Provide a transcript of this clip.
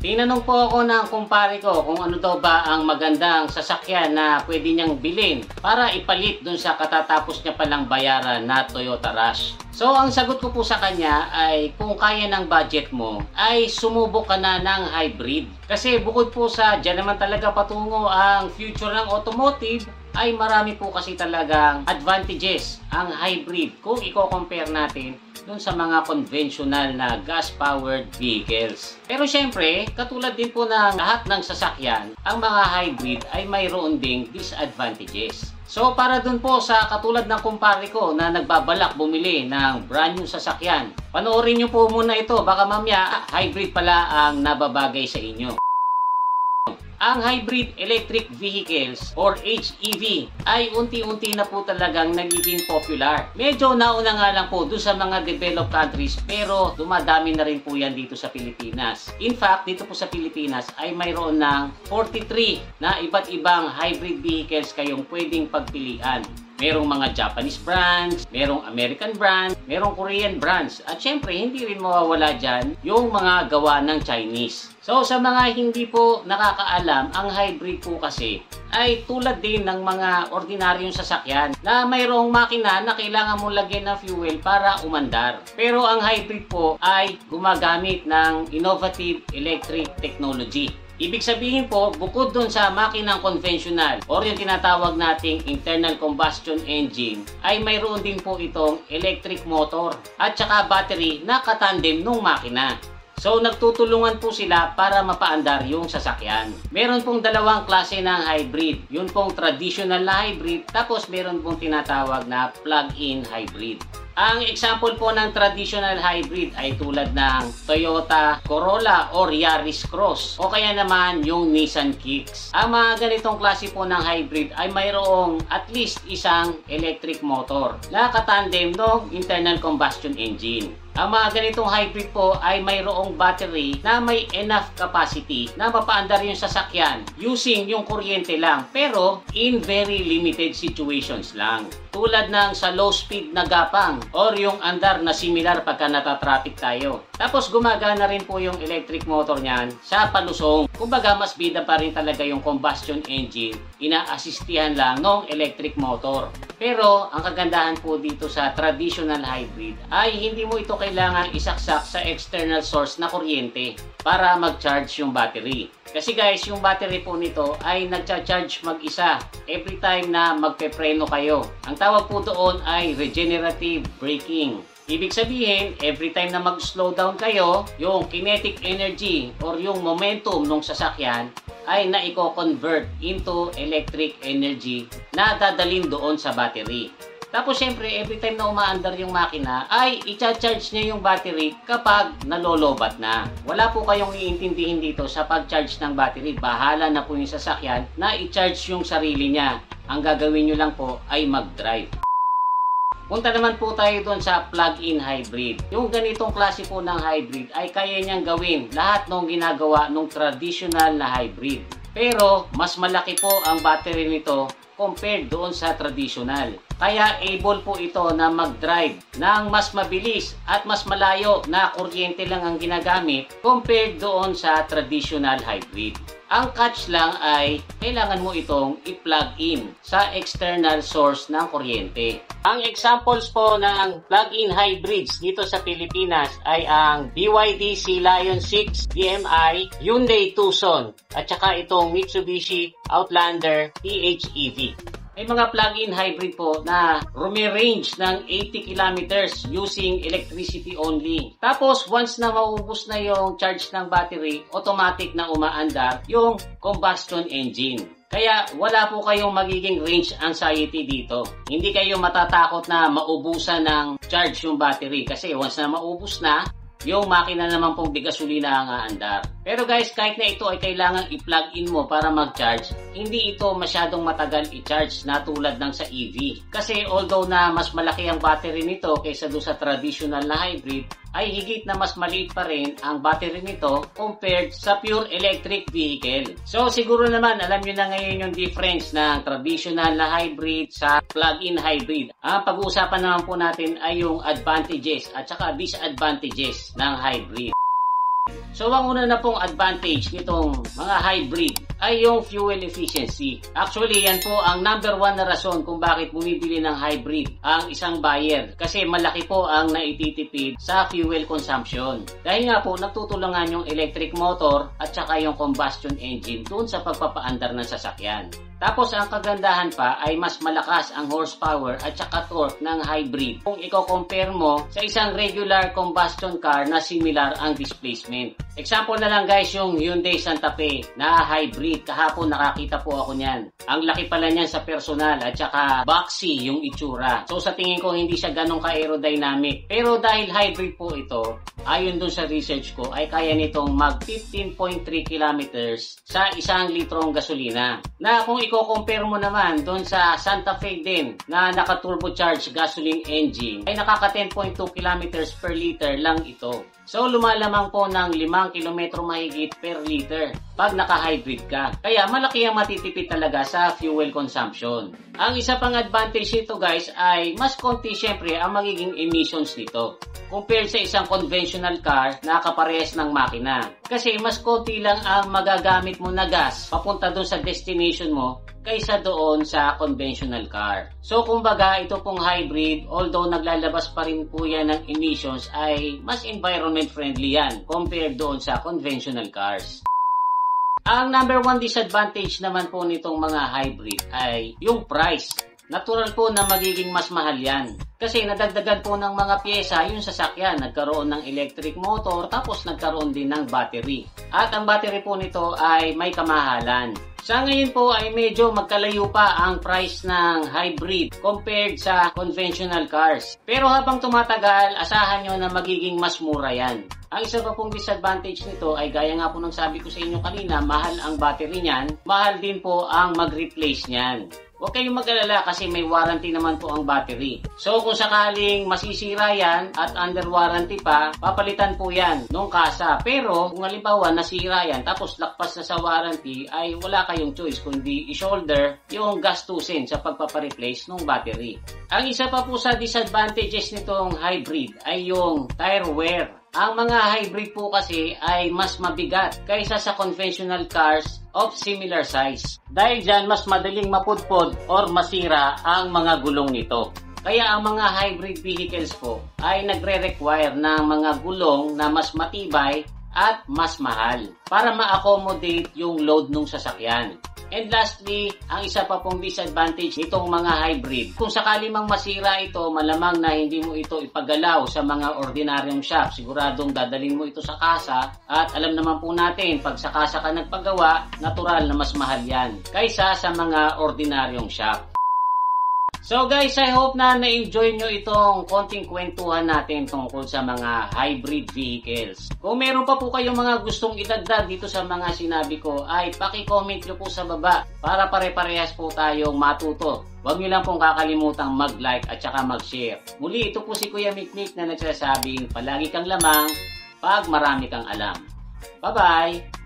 Tinanong po ako ng kumpare ko kung ano daw ba ang magandang sasakyan na pwede niyang bilhin para ipalit dun sa katatapos niya palang bayaran na Toyota Rush. So ang sagot ko po sa kanya ay kung kaya ng budget mo ay sumubok ka na ng hybrid. Kasi bukod po sa dyan naman talaga patungo ang future ng automotive, ay marami po kasi talagang advantages ang hybrid kung i-compare natin dun sa mga conventional na gas-powered vehicles. Pero syempre, katulad din po ng lahat ng sasakyan, ang mga hybrid ay mayroon ding disadvantages. So para dun po sa katulad ng kumpare ko na nagbabalak bumili ng brand new sasakyan, panoorin nyo po muna ito, baka mamaya hybrid pala ang nababagay sa inyo. Ang hybrid electric vehicles or HEV ay unti-unti na po talagang nagiging popular. Medyo nauna nga lang po doon sa mga developed countries pero dumadami na rin po yan dito sa Pilipinas. In fact, dito po sa Pilipinas ay mayroon ng 43 na iba't ibang hybrid vehicles kayong pwedeng pagpilian. Merong mga Japanese brands, merong American brands, merong Korean brands. At syempre, hindi rin mawawala dyan yung mga gawa ng Chinese. So, sa mga hindi po nakakaalam, ang hybrid po kasi ay tulad din ng mga ordinaryong sasakyan na mayroong makina na kailangan mo lagyan ng fuel para umandar. Pero ang hybrid po ay gumagamit ng innovative electric technology. Ibig sabihin po, bukod dun sa makinang conventional or yung tinatawag nating internal combustion engine, ay mayroon din po itong electric motor at saka battery na katandem ng makina. So nagtutulungan po sila para mapaandar yung sasakyan. Meron pong dalawang klase ng hybrid. Yun pong traditional na hybrid, tapos meron pong tinatawag na plug-in hybrid. Ang example po ng traditional hybrid ay tulad ng Toyota Corolla or Yaris Cross o kaya naman yung Nissan Kicks. Ang mga ganitong klase po ng hybrid ay mayroong at least isang electric motor na katandem ng internal combustion engine. Ang mga ganitong hybrid po ay mayroong battery na may enough capacity na mapaandar yung sasakyan using yung kuryente lang pero in very limited situations lang. Tulad ng sa low speed na gapang or yung andar na similar pagka natatraffic tayo. Tapos gumagana rin po yung electric motor niyan sa palusong. Kumbaga mas bida pa rin talaga yung combustion engine, ina-assistihan lang ng electric motor. Pero ang kagandahan po dito sa traditional hybrid ay hindi mo ito kailangan isaksak sa external source na kuryente para mag-charge yung battery. Kasi guys, yung battery po nito ay nagcha-charge mag-isa every time na magpepreno kayo. Ang tawag po doon ay regenerative braking. Ibig sabihin, every time na mag-slow down kayo, yung kinetic energy or yung momentum ng sasakyan ay naiko-convert into electric energy na dadalhin doon sa battery. Tapos syempre, every time na umaandar yung makina, ay i-charge niya yung battery kapag nalolobat na. Wala po kayong iintindihin dito sa pag-charge ng battery. Bahala na po yung sasakyan na i-charge yung sarili niya. Ang gagawin nyo lang po ay mag-drive. Punta naman po tayo doon sa plug-in hybrid. Yung ganitong klase po ng hybrid ay kaya niyang gawin lahat ng ginagawa ng traditional na hybrid. Pero mas malaki po ang battery nito compared doon sa traditional. Kaya able po ito na mag-drive ng mas mabilis at mas malayo na kuryente lang ang ginagamit compared doon sa traditional hybrid. Ang catch lang ay kailangan mo itong i-plug in sa external source ng kuryente. Ang examples po ng plug-in hybrids dito sa Pilipinas ay ang BYD Sea Lion 6 DMI, Hyundai Tucson at saka itong Mitsubishi Outlander PHEV. May mga plug-in hybrid po na rumi-range ng 80 kilometers using electricity only. Tapos, once na maubos na yung charge ng battery, automatic na umaandar yung combustion engine. Kaya wala po kayong magiging range anxiety dito. Hindi kayo matatakot na maubusan ng charge yung battery kasi once na maubos na, yung makina naman pong bigasolina ang aandar. Pero guys, kahit na ito ay kailangan i-plug in mo para mag-charge, hindi ito masyadong matagal i-charge na tulad ng sa EV. Kasi although na mas malaki ang battery nito kaysa doon sa traditional na hybrid, ay higit na mas maliit pa rin ang battery nito compared sa pure electric vehicle. So siguro naman alam nyo na ngayon yung difference ng traditional na hybrid sa plug-in hybrid. Ang pag-uusapan naman po natin ay yung advantages at saka disadvantages ng hybrid. So ang una na pong advantage nitong mga hybrid ay yung fuel efficiency. Actually, yan po ang number one na rason kung bakit bumibili ng hybrid ang isang buyer. Kasi malaki po ang naititipid sa fuel consumption. Dahil nga po, nagtutulungan yung electric motor at saka yung combustion engine dun sa pagpapaandar ng sasakyan. Tapos ang kagandahan pa ay mas malakas ang horsepower at saka torque ng hybrid kung i-compare mo sa isang regular combustion car na similar ang displacement. Example na lang guys, yung Hyundai Santa Fe na hybrid. Kahapon nakakita po ako niyan. Ang laki pala niyan sa personal at saka boxy yung itsura. So sa tingin ko hindi siya ganun ka-aerodynamic. Pero dahil hybrid po ito, ayon dun sa research ko ay kaya nitong mag 15.3 kilometers sa 1 litrong gasolina. Na kung i-compare mo naman dun sa Santa Fe din na naka-turbocharged gasoline engine ay nakaka 10.2 kilometers per liter lang ito. So lumalamang po ng 5 kilometro mahigit per liter pag naka-hybrid ka. Kaya malaki ang matitipid talaga sa fuel consumption. Ang isa pang advantage nito guys ay mas konti syempre ang magiging emissions nito compared sa isang conventional car na kaparehas ng makina. Kasi mas konti lang ang magagamit mo na gas papunta doon sa destination mo kaysa doon sa conventional car. So kumbaga ito pong hybrid, although naglalabas pa rin po yan ng emissions, ay mas environment friendly yan compared doon sa conventional cars. Ang number one disadvantage naman po nitong mga hybrid ay yung price. Natural po na magiging mas mahal yan. Kasi nadagdagan po ng mga pyesa yung sasakyan. Nagkaroon ng electric motor tapos nagkaroon din ng battery. At ang battery po nito ay may kamahalan. Sa ngayon po ay medyo magkalayo pa ang price ng hybrid compared sa conventional cars. Pero habang tumatagal, asahan nyo na magiging mas mura yan. Ang isa pa pong disadvantage nito ay gaya nga po ng sabi ko sa inyo kanina, mahal ang battery niyan, mahal din po ang mag-replace niyan. Huwag kayong mag-alala kasi may warranty naman po ang battery. So kung sakaling masisira yan at under warranty pa, papalitan po yan nung kasa. Pero kung halimbawa nasira yan tapos lakpas na sa warranty ay wala kayong choice kundi i-shoulder yung gastusin sa pagpapareplace ng battery. Ang isa pa po sa disadvantages nitong hybrid ay yung tire wear. Ang mga hybrid po kasi ay mas mabigat kaysa sa conventional cars of similar size. Dahil dyan, mas madaling mapudpod or masira ang mga gulong nito. Kaya ang mga hybrid vehicles po ay nagre-require ng mga gulong na mas matibay at mas mahal para ma-accommodate yung load ng sasakyan. And lastly, ang isa pa pong disadvantage nitong mga hybrid, kung sakali mang masira ito, malamang na hindi mo ito ipagalaw sa mga ordinaryong shop. Siguradong dadalhin mo ito sa kasa at alam naman po natin, pag sa kasa ka nagpagawa, natural na mas mahal yan kaysa sa mga ordinaryong shop. So guys, I hope na na-enjoy nyo itong konting kwentuhan natin tungkol sa mga hybrid vehicles. Kung meron pa po kayong mga gustong idagdag dito sa mga sinabi ko, ay paki-comment nyo po sa baba para pare-parehas po tayong matuto. Huwag nyo lang pong kakalimutang mag-like at saka mag-share. Muli, ito po si Kuya Mikmik na nagsasabing palagi kang lamang pag marami kang alam. Bye-bye!